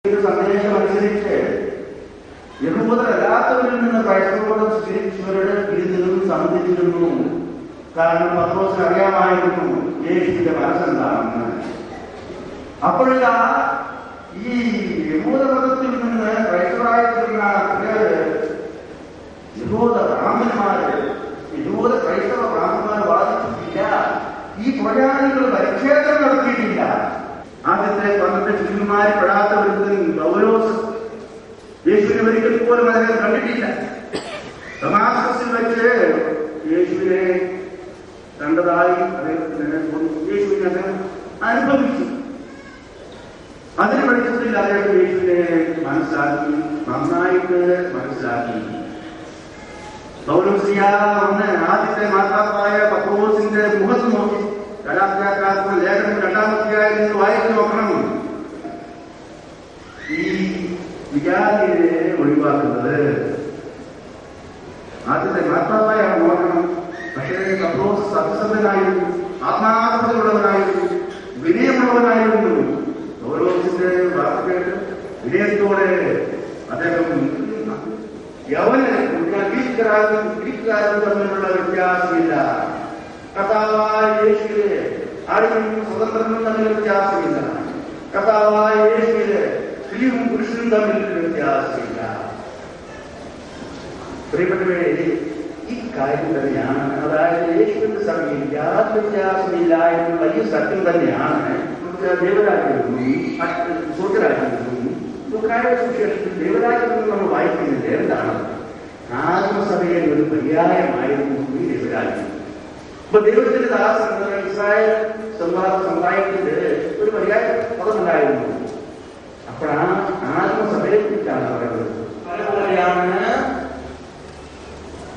സന്ദേശം അനുസരിച്ച് യഹൂദരല്ലാത്തവരിൽ നിന്ന് ക്രൈസ്തവരോട് സ്വീകരിച്ചവരുടെ ഇതിൽ സമ്മതിച്ചിരുന്നു. കാരണം പത്രോസിന് അറിയാമായിരുന്നു യേശുവിന്റെ മനസ്സെന്താണെന്ന്. അപ്പോഴില്ല ഈ യഹൂദമതത്തിൽ നിന്ന് ക്രൈസ്തവരായിരുന്ന യഹൂദ ബ്രാഹ്മണന്മാര് യഹൂദ ക്രൈസ്തവ ബ്രാഹ്മണന്മാർ വാദിച്ചിട്ടില്ല. ഈ പ്രജാതികൾ പരിച്ഛേദം നടത്തിയിട്ടില്ല. ആദ്യത്തെ 12 ശിഷ്യന്മാരിൽ പെടാത്തവരിൽ പൗലോസ് യേശുവിനെ ഒരിക്കൽ പോലും അദ്ദേഹം കണ്ടിട്ടില്ല. ദമാസ്കസിൽ വെച്ച് യേശുവിനെ കണ്ടതായി യേശുവിനെ അദ്ദേഹം അനുഭവിച്ചു. അതിന് വെളിച്ചത്തിൽ അദ്ദേഹം യേശുവിനെ മനസ്സിലാക്കി, നന്നായിട്ട് മനസ്സിലാക്കി. പൗലോസ് വന്ന് ആദ്യത്തെ മാതാവായ പത്രോസിന്റെ മുഖത്ത് നോക്കി കലാത്യാക്കാർക്ക് ലേഖനം 2-ാം അധ്യായത്തിൽ വായിച്ചു നോക്കണം. ഈ വിചാരിയെ ഒഴിവാക്കുന്നത് ആദ്യത്തെ മാതാവായ നോക്കണം. പക്ഷേ പത്രോസ് സത്യസന്ധനായിരുന്നു, ആത്മാർത്ഥതയുള്ളവനായിരുന്നു, വിനയമുള്ളവനായിരുന്നു. പൗലോസിന്റെ വാക്ക് കേട്ട് വിനയത്തോടെ അദ്ദേഹം ഗ്രീക്കുകാരും തമ്മിലുള്ള വ്യത്യാസമില്ല, കർത്താവായ യേശുവിലെ ആരും സ്വതന്ത്രനും തമ്മിൽ വ്യത്യാസമില്ല, കർത്താവായ യേശുവിലെ സ്ത്രീയും പുരുഷനും തമ്മിൽ വ്യത്യാസമില്ല. പ്രിയപ്പെട്ടവരെ, ഈ കാര്യം തന്നെയാണ്, അതായത് യേശുവിന്റെ സഭയിൽ യാതൊരു വ്യത്യാസമില്ല എന്ന് വലിയ സത്യം തന്നെയാണ്. ദേവരാജ്യവും സ്വർഗരാജ്യവും സുഖായശേഷത്തിൽ ദേവരാജ്യത്തിൽ നമ്മൾ വായിക്കുന്നില്ല. എന്താണ്? ആത്മസഭയിൽ ഒരു പര്യായമായിരുന്നു ഈ ദേവരാജ്യം. അപ്പൊ ദൈവത്തിന്റെ ദാസൻ ഇസ്രായേൽ സമുദായത്തിന്റെ ഒരു പര്യായ പദമുണ്ടായിരുന്നു. അപ്പോൾ ആ ആത്മസഭയെ കുറിച്ചാണ് പറയുന്നത്. പലപോലെയാണ്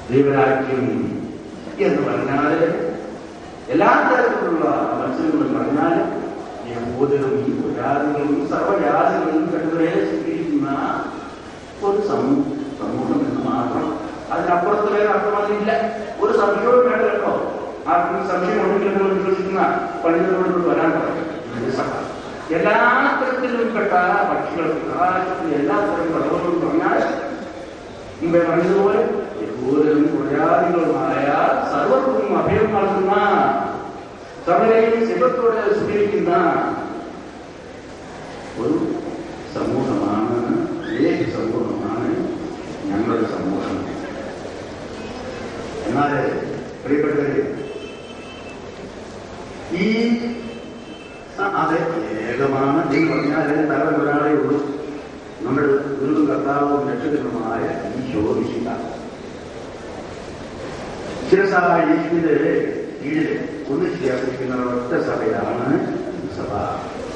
ദൈവരാജ്യം എന്ന് പറഞ്ഞാൽ എല്ലാ തരത്തിലുള്ള മത്സരങ്ങളും പറഞ്ഞാൽ യഹൂദരും ജാതികളും സർവ്വജാതികളും കണ്ടുവരെ സ്വീകരിക്കുന്ന ഒരു സമൂഹം എന്ന് മാത്രം. അതിനപ്പുറത്ത് വേറെ അർത്ഥമതില്ല. ഒരു സംശയവും വേണ്ട കേട്ടോ. ആർക്കും സംശയം ഉണ്ടെങ്കിലും വിശ്വസിക്കുന്ന പണ്ഡിതരോട് വരാൻ പറയും. എല്ലാ തരത്തിലും പെട്ട പക്ഷികൾക്ക് ആകാശത്തിൽ എല്ലാ തരം പടവുകളും പറഞ്ഞാൽ മുമ്പേ പറഞ്ഞതുപോലെ യഹൂദരും പ്രജാതികളുമായ സർവ്വർക്കും അഭയം നൽകുന്ന, സർവരെയും ശിവത്തോടെ സ്വീകരിക്കുന്ന ഒരു സമൂഹമാണ്, ഏക സമൂഹമാണ് ഞങ്ങളുടെ സമൂഹം. എന്നാൽ പ്രിയപ്പെട്ടവരെ, ഈ അത് ഏകമാണ്. ദൈവം പറഞ്ഞാൽ തലവൻ ഒരാളേ ഉള്ളൂ, നമ്മുടെ ഗുരു കർത്താവും രക്ഷകനുമായ ഈശോ മിശിഹാ. ശിരസായ യേശുവിന്റെ കീഴിൽ ഒന്നിച്ച് ചേർത്തിരിക്കുന്ന ഒറ്റ സഭയാണ് സഭ.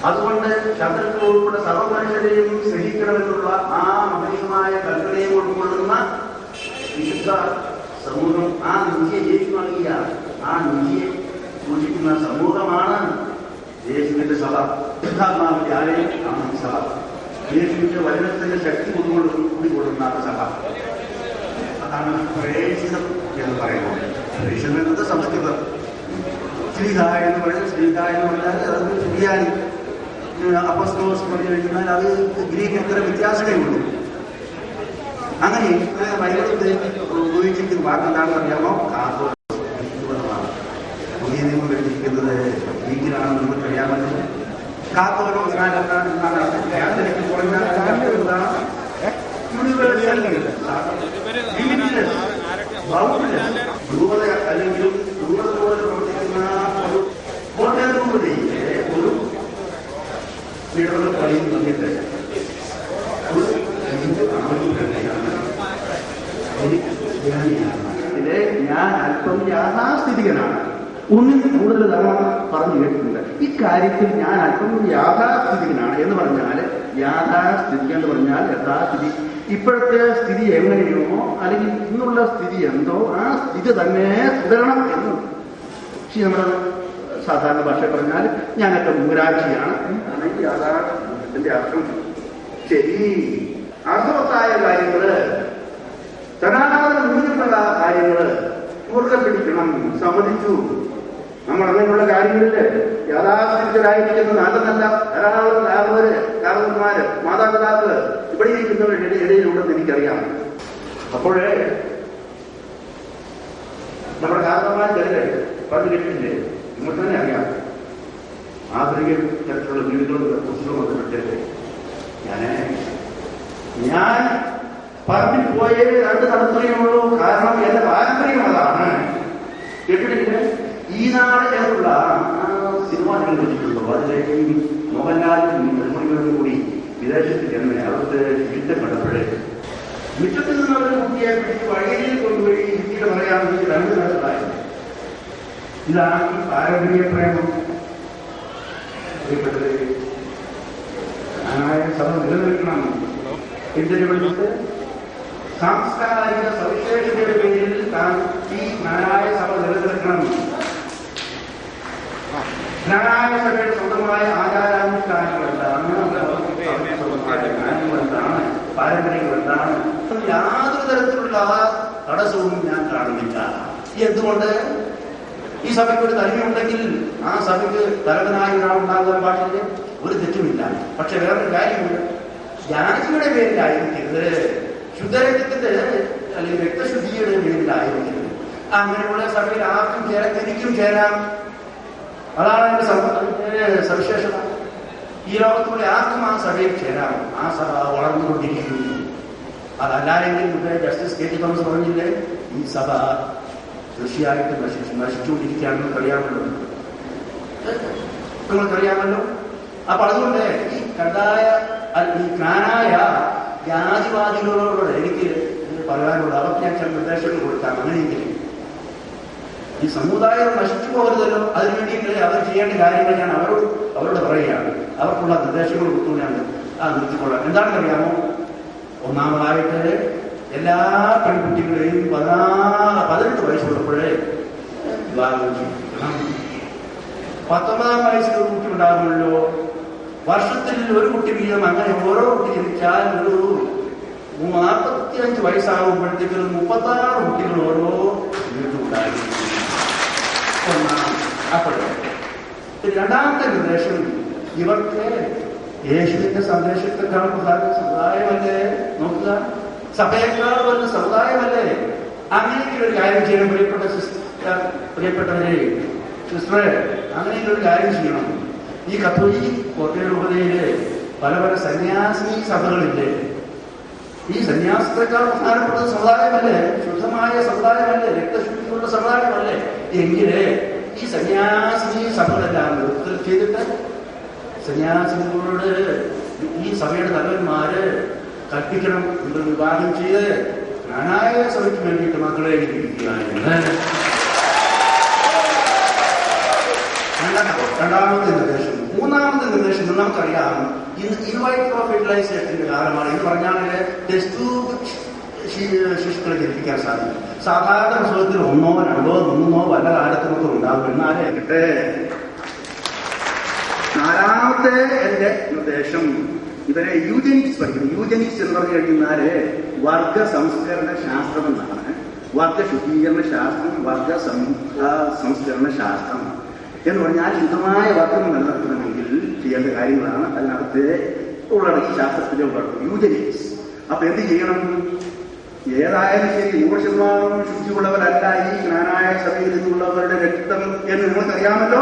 അതുകൊണ്ട് ശത്രുക്കൾ ഉൾപ്പെടെ സർവ്വമനുഷ്യരെയും സ്നേഹിക്കണമെന്നുള്ള ആ മഹനീയമായ കൽപ്പനയും ഉൾക്കൊള്ളുന്ന വിശുദ്ധ സമൂഹം, ആ നീതിയെ യേശു നൽകിയ ആ നീതിയെ സൂക്ഷിക്കുന്ന സമൂഹമാണ് യേശുവിന്റെ സഭ. ശുദ്ധാത്മാവിന്റെ ആലയം ആണ് സഭ. യേശുവിന്റെ വചനത്തിന്റെ ശക്തി കൂടിക്കൊള്ളുന്ന സഭ. അതാണ് പ്രേക്ഷിതം എന്ന് പറയുന്നത്. പ്രേക്ഷിതം എന്നത് സംസ്കൃതം. ശ്രീഹ എന്ന് പറയുന്നത്, ശ്രീഹ എന്ന് പറഞ്ഞാൽ അത് ബിരിയാണി, അപ്പസ്തോസ് പറഞ്ഞു കഴിഞ്ഞാൽ അത് ഗ്രീക്ക് ഇത്ര വ്യത്യാസമേ ഉള്ളൂ. അങ്ങനെ ബൈബിളിൽ ഉപയോഗിച്ചിരിക്കുന്ന വാക്ക് എന്താണെന്ന് അറിയാമോ? കാതോലിക്. പുതിയ നിയമം എഴുതിയിരിക്കുന്നത് ഗ്രീക്കിലാണെന്ന് നമുക്ക് അറിയാമല്ലോ. കാതോലിക് എന്നാണ് കാത്തലിക് പറഞ്ഞാൽ യൂണിവേഴ്സൽ, അല്ലെങ്കിൽ ദൂരത്തോടെ പ്രവർത്തിക്കുന്ന ഒരു കോട്ടയത്തോടെയിലെ ഒരു പീഡന പണിയും തന്നിട്ട് ഞാൻ അല്പം യാഥാസ്ഥിതികനാണ്. ഒന്നിന് കൂടുതൽ തവണ പറഞ്ഞു കേട്ടിട്ടുണ്ട്. ഇക്കാര്യത്തിൽ ഞാൻ അല്പം യാഥാസ്ഥിതികനാണ് എന്ന് പറഞ്ഞാൽ, യാഥാസ്ഥിതി എന്ന് പറഞ്ഞാൽ യഥാസ്ഥിതി. ഇപ്പോഴത്തെ സ്ഥിതി എങ്ങനെയോ അല്ലെങ്കിൽ ഇന്നുള്ള സ്ഥിതി എന്തോ ആ സ്ഥിതി തന്നെ തുടരണം എന്ന്. പക്ഷേ നമ്മുടെ സാധാരണ ഭാഷ പറഞ്ഞാൽ ഞാനൊക്കെ മൂരാക്ഷിയാണ് എന്നാണെങ്കിൽ യാഥാർത്ഥ്യത്തിന്റെ അർത്ഥം. ശരി, അർത്ഥവത്തായ കാര്യങ്ങള്, സനാതന മൂല്യമുള്ള കാര്യങ്ങള് മുറുകെ പിടിക്കണം, സമ്മതിച്ചു. നമ്മൾ അങ്ങനെയുള്ള കാര്യങ്ങളിൽ യാഥാസ്ഥിതികരായിരിക്കുന്ന നല്ല നല്ല ധാരാളം കാരണന്മാര് മാതാപിതാക്കള് ഇവിടെ ഇരിക്കുന്നവരുടെ ഇടയിലുണ്ടെന്ന് എനിക്കറിയാം. അപ്പോഴേ നമ്മുടെ കാരണന്മാർ ചിലര് പറഞ്ഞു കേട്ടില്ലേ, നിങ്ങൾക്ക് തന്നെ അറിയാം, ആധുനിക തരത്തിലുള്ള വീടുകളും പുസ്തകവും ബന്ധപ്പെട്ട് ഞാൻ പറമ്പിൽ പോയേ 2 തലമുറയുള്ളൂ. കാരണം എന്റെ പാരമ്പര്യം അതാണ്. കേട്ടിട്ടില്ല? ഈ നാട് എന്നുള്ള സിനിമ നിങ്ങൾ വെച്ചിട്ടുണ്ടോ? അതിലേക്ക് മോഹൻലാലും നെൽമണികളും കൂടി വിദേശത്ത് ചെന്ന് അവർക്ക് ശുചിത്വം കണ്ടപ്പോഴേ മിറ്റത്തിൽ നിന്ന് അവർ കുട്ടിയെ പിടിച്ച് വഴിയിൽ കൊണ്ടുപോയി ഹിന്ദിയിൽ പറയാമെങ്കിൽ 2 ദിവസമായിരുന്നു. ഇതാണ് ഈ പാരമ്പര്യ പ്രേമം. സഭ നിലനിൽക്കണം. എന്തിനു വേണ്ടിയിട്ട്? സാംസ്കാരിക സവിശേഷതയുടെ പേരിൽ ഈ ജ്ഞാനായ സഭ നിലനിൽക്കണം. ജ്ഞാനായ സഭയുടെ സ്വന്തമായ ആചാരാനുഷ്ഠാനങ്ങൾ എന്താണ്, എന്താണ്, പാരമ്പര്യങ്ങൾ എന്താണ്, യാതൊരു തരത്തിലുള്ള തടസ്സവും ഞാൻ കാണുന്നില്ല. എന്തുകൊണ്ട്? ഈ സഭയ്ക്ക് ഒരു തനിമയുണ്ടെങ്കിൽ ആ സഭയ്ക്ക് തലവനായ ഒരാളുണ്ടാകുവാൻ പാടില്ല, ഒരു തെറ്റുമില്ല. പക്ഷെ വേറൊരു കാര്യമുണ്ട്, ജാതിയുടെ പേരിലായിരിക്കരുത്, ശുദ്ധരക്തത്തിന്റെ അല്ലെങ്കിൽ രക്തശുദ്ധിയുടെ പേരിലായിരിക്കരുത്. അങ്ങനെയുള്ള സഭയിൽ ആർക്കും തിരിക്കും ചേരാം. അതാണ് അതിന്റെ സവിശേഷത. ഈ ലോകത്തുള്ള ആർക്കും ആ സഭയിൽ ചേരാം. ആ സഭ വളർന്നുകൊണ്ടിരിക്കുന്നു. അതല്ലായെങ്കിൽ ഇവിടെ ജസ്റ്റിസ് കെ ടി തോമസ് പറഞ്ഞില്ലേ, ഈ സഭ തീർച്ചയായിട്ടും നശിച്ചുകൊണ്ടിരിക്കുകയാണെന്ന് അറിയാമല്ലോ, നിങ്ങൾക്കറിയാമല്ലോ. അപ്പൊ അതുകൊണ്ട് ഈ ജ്ഞാനായ ജാതിവാദികളോട് എനിക്ക് പറയാനുള്ള അവർക്ക് ഞാൻ ചില നിർദ്ദേശങ്ങൾ കൊടുക്കാം. അങ്ങനെയെങ്കിൽ ഈ സമുദായം നശിച്ചു പോകരുതല്ലോ, അതിനുവേണ്ടിയെങ്കിൽ അവർ ചെയ്യേണ്ട കാര്യങ്ങൾ ഞാൻ അവരോട് പറയുകയാണ്. അവർക്കുള്ള നിർദ്ദേശങ്ങൾ കൊടുത്തു ഞാൻ നിർത്തിക്കൊള്ളാം. എന്താണെന്ന് അറിയാമോ? ഒന്നാമതായിട്ട് എല്ലാ പെൺകുട്ടികളെയും 18 വയസ്സുള്ളപ്പോഴേ വിവാഹം ചെയ്യണം. 19-ാം വയസ്സിൽ ഒരു കുട്ടി ഉണ്ടാകുമല്ലോ, വർഷത്തിൽ ഒരു കുട്ടി വീതം. അങ്ങനെ ഓരോ കുട്ടി ജനിച്ചാൽ ഒരു 45 വയസ്സാകുമ്പോഴത്തേക്ക് 36 കുട്ടികൾ ഓരോ വീട്ടിലുണ്ടായിരുന്നു. അപ്പോഴേ രണ്ടാമത്തെ നിർദ്ദേശം, ഇവർക്ക് യേശുവിന്റെ സന്ദേശത്തെക്കാൾ പ്രധാന സമുദായമല്ലേ നോക്കുക, സഭയേക്കാൾ വല്ല സമുദായമല്ലേ. അങ്ങനെയൊക്കെ ഒരു കാര്യം ചെയ്യണം. പ്രിയപ്പെട്ടവരെ, സിസ്റ്ററെ, അങ്ങനെയൊക്കെ ഒരു കാര്യം ചെയ്യണം. ഈ കത്തോലിക് കോട്ടയ രൂപതയില് പല സന്യാസി സഭകളില്ലേ. ഈ സന്യാസത്തെക്കാൾ പ്രധാനപ്പെട്ട സമുദായമല്ലേ, ശുദ്ധമായ സമുദായമല്ലേ, രക്തശുദ്ധിയുള്ള സമുദായമല്ലേ. എങ്കിലേ ഈ സന്യാസി സഭകളെല്ലാം നിർത്തൽ ചെയ്തിട്ട് സന്യാസികളോട് ഈ സഭയുടെ തലവന്മാര് കൽപ്പിക്കണം, നിങ്ങൾ വിവാഹം ചെയ്ത് ജ്ഞാനായ സഭയ്ക്ക് വേണ്ടിയിട്ട് മക്കളെ ഇരിക്കുകയാണ്. രണ്ടാമത്തെ നിർദ്ദേശം. മൂന്നാമത്തെ നിർദ്ദേശം നമുക്കറിയാം, ഇന്ന് ഇൻവൈറ്റ് ഫെർട്ടിലൈസേഷന്റെ കാലമാണ്. എന്ന് പറഞ്ഞാൽ ടെസ്റ്റ് ശിശുക്കളെ ജനിപ്പിക്കാൻ സാധിക്കും. സാധാരണ പ്രസവത്തിൽ 1, 2, 3 വല്ല കാലത്തുമൊക്കെ ഉണ്ടാകും. എന്നാലേ കിട്ടെ. നാലാമത്തെ എന്റെ നിർദ്ദേശം, ഇവരെ യൂജനിക്സ് പഠിക്കണം. യൂജനിക്സ് എന്ന് പറഞ്ഞു കഴിഞ്ഞാല് വർഗ സംസ്കരണ ശാസ്ത്രം എന്നാണ്. വർഗ ശുദ്ധീകരണ ശാസ്ത്രം, വർഗ സംസ്കരണ ശാസ്ത്രം എന്ന് പറഞ്ഞാൽ ശുദ്ധമായ വർഗം നിലനിർത്തണമെങ്കിൽ ചെയ്യേണ്ട കാര്യങ്ങളാണ് അതിനകത്ത് ഉള്ളടങ്ങി ശാസ്ത്രത്തിന്റെ ഉള്ളടക്കം യൂജനിക്സ്. അപ്പൊ എന്ത് ചെയ്യണം? ഏതായാലും ശരി 100% ശുദ്ധിയുള്ളവരല്ല ഈ ജ്ഞാനായ സഭയിൽ നിന്നുള്ളവരുടെ രക്തം എന്ന് നിങ്ങൾക്കറിയാമല്ലോ.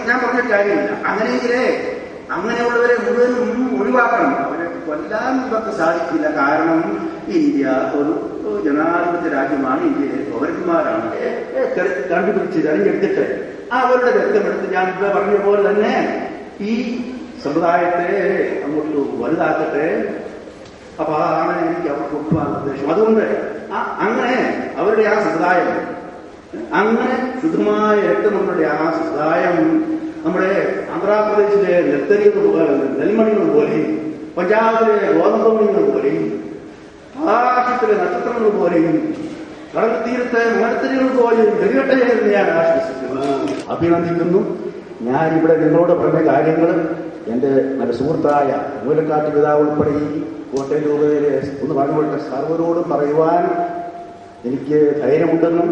ഞാൻ പറഞ്ഞ കാര്യമില്ല. അങ്ങനെയെങ്കിലേ അങ്ങനെയുള്ളവരെ മുഴുവനും ഒഴിവാക്കണം. അവരെ കൊല്ലാൻ ഇവർക്ക് സാധിക്കില്ല. കാരണം ഇന്ത്യ ഒരു ജനാധിപത്യ രാജ്യമാണ്. ഇന്ത്യയിലെ പൗരന്മാരാണ്. കണ്ടുപിടിച്ച് തെരഞ്ഞെടുത്തിട്ട് അവരുടെ രക്തമെടുത്ത് ഞാൻ ഇപ്പൊ പറഞ്ഞ പോലെ തന്നെ ഈ സമുദായത്തെ അങ്ങോട്ട് വലുതാക്കട്ടെ. അപ്പൊ അതാണ് എനിക്ക് അവർക്ക് കൊടുക്കുവാൻ നിർദ്ദേശം. അതുകൊണ്ട് അങ്ങനെ അവരുടെ ആ സമുദായം, അങ്ങനെ ശുദ്ധമായ രക്തമുള്ള ആ സമുദായം നമ്മുടെ ആന്ധ്രാപ്രദേശിലെ നെൽമണികൾ പോലെയും പഞ്ചാബിലെ ഗോതമ്പണികൾ പോലെയും ആകാശത്തിലെ നക്ഷത്രങ്ങൾ പോലെയും കടൽ തീരത്തെ മണത്തരികൾ പോലെയും കഴിയട്ടെ എന്ന് ഞാൻ ആശ്വസിക്കുന്നു, അഭിനന്ദിക്കുന്നു. ഞാനിവിടെ നിങ്ങളോട് പറഞ്ഞ കാര്യങ്ങൾ എന്റെ നല്ല സുഹൃത്തായ മൂലക്കാട്ട് പിതാവ് ഉൾപ്പെടെ ഈ കോട്ടയം രൂപതയിലെ ഒന്ന് പറഞ്ഞുകൊടുത്ത സർവരോടും പറയുവാൻ എനിക്ക് ധൈര്യമുണ്ടെന്നും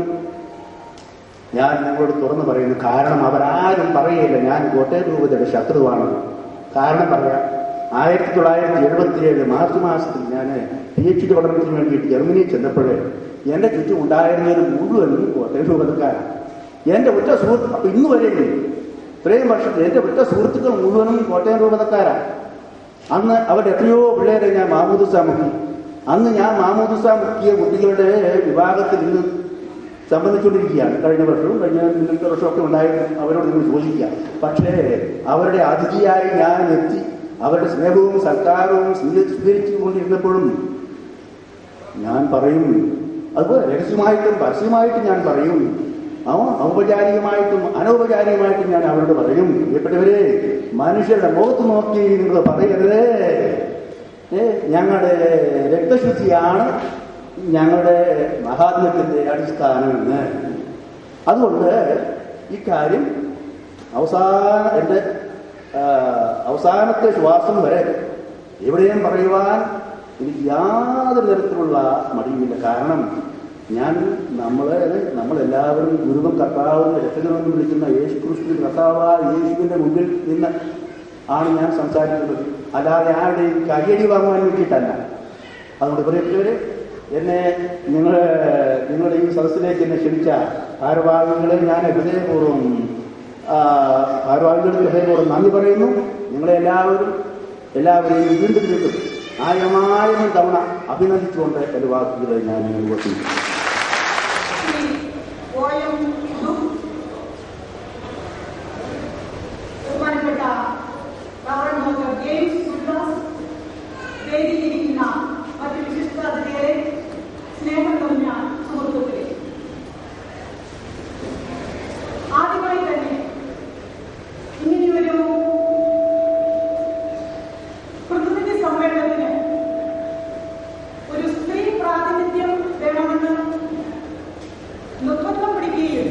ഞാൻ നിങ്ങളോട് തുറന്നു പറയുന്നു. കാരണം അവരാരും പറയില്ല ഞാൻ കോട്ടയം രൂപതയുടെ ശത്രുവാണ്. കാരണം പറയാം, 1977 മാർച്ച് മാസത്തിൽ ഞാൻ PhD പഠനത്തിന് വേണ്ടിയിട്ട് ജർമ്മനിയിൽ ചെന്നപ്പോൾ എന്റെ ചുറ്റും ഉണ്ടായിരുന്നവർ മുഴുവനും കോട്ടയം രൂപതക്കാരാണ്. എന്റെ ഒറ്റ സുഹൃത്ത്, അപ്പൊ ഇന്ന് വരെയും ഇത്രയും വർഷത്തിൽ എന്റെ ഒറ്റ സുഹൃത്തുക്കൾ മുഴുവനും കോട്ടയം രൂപതക്കാരാണ്. അന്ന് അവരുടെ എത്രയോ പിള്ളേരെ ഞാൻ മാമൂദൂസ മുക്കി. അന്ന് ഞാൻ മാമൂദൂസ മുക്കിയ കുട്ടികളുടെ വിഭാഗത്തിൽ നിന്ന് സംബന്ധിച്ചുകൊണ്ടിരിക്കുകയാണ്. കഴിഞ്ഞ വർഷവും കഴിഞ്ഞ മുന്നത്തെ വർഷമൊക്കെ ഉണ്ടായിരുന്നു. അവരോട് നിങ്ങൾ ചോദിക്കുക. പക്ഷേ അവരുടെ അതിഥിയായി ഞാൻ എത്തി അവരുടെ സ്നേഹവും സൽക്കാരവും സ്വീകരിച്ചുകൊണ്ടിരുന്നപ്പോഴും ഞാൻ പറയും, അതുപോലെ രഹസ്യമായിട്ടും പരസ്യമായിട്ടും ഞാൻ പറയും, ഔപചാരികമായിട്ടും അനൗപചാരികമായിട്ടും ഞാൻ അവരോട് പറയും, പ്രിയപ്പെട്ടവരെ, മനുഷ്യരുടെ മുഖത്ത് നോക്കി നിങ്ങൾ പറയരുതേ, ഞങ്ങളുടെ രക്തശുദ്ധിയാണ് ഞങ്ങളുടെ മഹാത്മ്യത്തിന്റെ അടിസ്ഥാനമെന്ന്. അതുകൊണ്ട് ഇക്കാര്യം എന്റെ അവസാനത്തെ ശ്വാസം വരെ എവിടെയും പറയുവാൻ എനിക്ക് യാതൊരു തരത്തിലുള്ള മടിയുമില്ല. കാരണം നമ്മളെല്ലാവരും ഗുരുവും കർത്താവും രക്ഷകനെന്ന് വിളിക്കുന്ന യേശുക്രിസ്തു കർത്താവായ യേശുവിന്റെ മുമ്പിൽ നിന്ന് ആണ് ഞാൻ സംസാരിക്കുന്നത്. അല്ലാതെ ആരുടെയും കയ്യടി വാങ്ങുവാൻ വേണ്ടിയിട്ടല്ല. അതുകൊണ്ട് പ്രിയപ്പെട്ടവരെ, നിങ്ങളുടെ ഈ സദസ്സിലേക്ക് എന്നെ ക്ഷണിച്ച ഭാരവാഹികളെ ഞാൻ ഹൃദയപൂർവ്വം നന്ദി പറയുന്നു. നിങ്ങളെ എല്ലാവരെയും വീണ്ടും ആയിരം തവണ അഭിനന്ദിച്ചുകൊണ്ട് എന്റെ വാക്കുകളെ ഞാൻ നിർവഹിക്കുന്നു. സ്നേഹം നിറഞ്ഞ സുഹൃത്തുക്കളെ, ആദ്യമായി തന്നെ ഇങ്ങനെയൊരു പ്രതിനിധി സമ്മേളനത്തിന് ഒരു സ്ത്രീ പ്രാതിനിധ്യം വേണമെന്ന് നിർബന്ധം പിടിക്കുകയും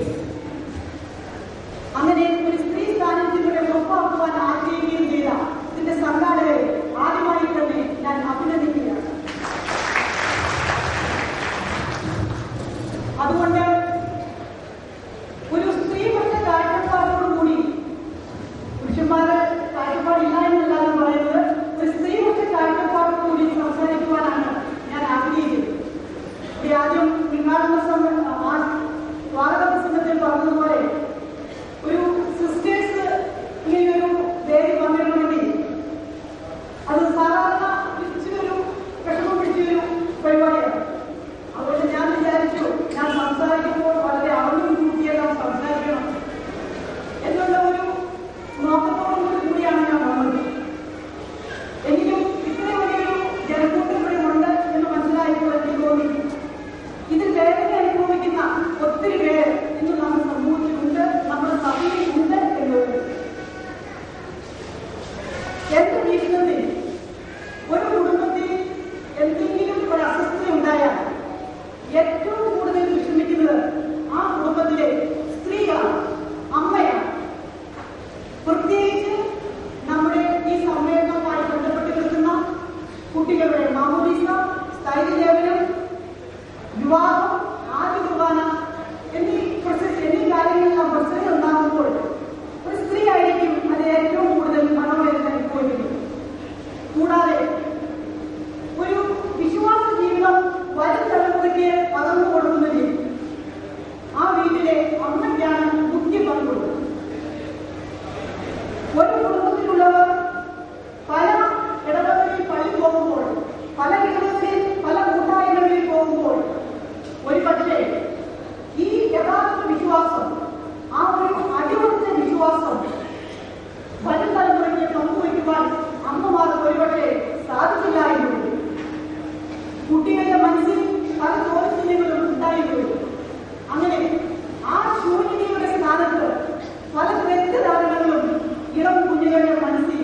അങ്ങനെ ഒരു സ്ത്രീ സാന്നിധ്യങ്ങളെ ഉറപ്പാക്കുവാൻ ആഗ്രഹിക്കുകയും ചെയ്ത ഇതിന്റെ സംഘാടകരെ ആദ്യമായി തന്നെ ഞാൻ അഭിനന്ദിക്കുകയാണ്. അതുകൊണ്ട് ഒരു സ്ത്രീകളുടെ കാഴ്ചപ്പാടോടുകൂടി, പുരുഷന്മാരുടെ കാഴ്ചപ്പാടില്ല എന്നല്ലാതെ പറയുന്നത്, ഒരു സ്ത്രീകളുടെ കാഴ്ചപ്പാടോടുകൂടി സംസാരിക്കുവാനാണ് ഞാൻ ആഗ്രഹിക്കുന്നത്. ഇവിടെ ആദ്യം സ്വാഗത പ്രസംഗത്തിൽ പറഞ്ഞതുപോലെ ഒരു സിസ്റ്റേഴ്സ് ഇങ്ങനെയൊരു വേദി വന്നിട്ടുണ്ടെങ്കിൽ അത് സാധാരണ പിടിച്ചൊരു വിഷമം പിടിച്ചൊരു പരിപാടിയാണ്. അതുകൊണ്ട് ഞാൻ വിചാരിച്ചു, ഞാൻ സംസാരിക്കുമ്പോൾ വളരെ അറിവും കൂട്ടിയെല്ലാം സംസാരിക്കണം എന്നുള്ള ഒരു നോക്കത്തോടു കൂടിയാണ് ഞാൻ വന്നത്. എങ്കിലും ഇത്രയും വലിയൊരു ജനക്കൂട്ടം ഇവിടെ ഉണ്ട് എന്ന് മനസ്സിലായപ്പോൾ എനിക്ക് തോന്നി, ഇതിൽ വേദന അനുഭവിക്കുന്ന ഒത്തിരി പേര് ഇന്ന് നമ്മുടെ സമൂഹത്തിലുണ്ട്, നമ്മുടെ സഭയിലുണ്ട് എന്നുള്ളത്. എന്റെ ജീവിതത്തിൽ ഒരു കുടുംബത്തിൽ എന്തെങ്കിലും ഒരു അസ്വസ്ഥത ഉണ്ടായാൽ ഏറ്റവും കൂടുതൽ വിഷമിക്കുന്നത് ആ കുടുംബത്തിലെ സ്ത്രീകളാണ്, അമ്മയാണ്. പ്രത്യേകിച്ച് നമ്മുടെ ഈ സമ്മേളനവുമായി ബന്ധപ്പെട്ട് നിൽക്കുന്ന കുട്ടികളുടെ മാമോദീസ, സ്ഥൈര്യലേപനം, വിവാഹം, ആദ്യ കുർബാന എന്നീ കാര്യങ്ങളെല്ലാം പ്രശ്നങ്ങൾ ഉണ്ടാകുമ്പോൾ ഒരു സ്ത്രീ ആയിരിക്കും അത് ഏറ്റവും കൂടുതൽ മനോവേദന അനുഭവിക്കുന്നത്. കൂടാതെ ഒരു വിശ്വാസ ജീവിതം വരും തലമുറയ്ക്ക് പകർന്നു കൊടുക്കുന്നതിൽ ആ വീട്ടിലെ അമ്മയ്ക്കാണ് മുഖ്യ പങ്കുള്ളത്. ഒരു കുടുംബത്തിലുള്ളവർ പല ഇടവകളിൽ പള്ളി പോകുമ്പോൾ, പല ഇടവകളിൽ പല കൂട്ടായ്മകളിൽ പോകുമ്പോൾ ഒരു പക്ഷേ ഈ യഥാർത്ഥ വിശ്വാസം, ആ ഒരു അടിയുറച്ച വിശ്വാസം വരും തലമുറയ്ക്ക് പങ്കുവയ്ക്കുവാൻ അമ്മമാർക്ക് ഒരുപക്ഷെ സാധിക്കില്ലായിരുന്നു. കുട്ടികളുടെ മനസ്സിൽ പല ചോദ്യങ്ങളും ഉണ്ടായിരുന്നു. അങ്ങനെ ആ ശൂന്യതയുടെ സ്ഥാനത്ത് പല തെറ്റിദ്ധാരണകളും ഇളം കുഞ്ഞുങ്ങളുടെ മനസ്സിൽ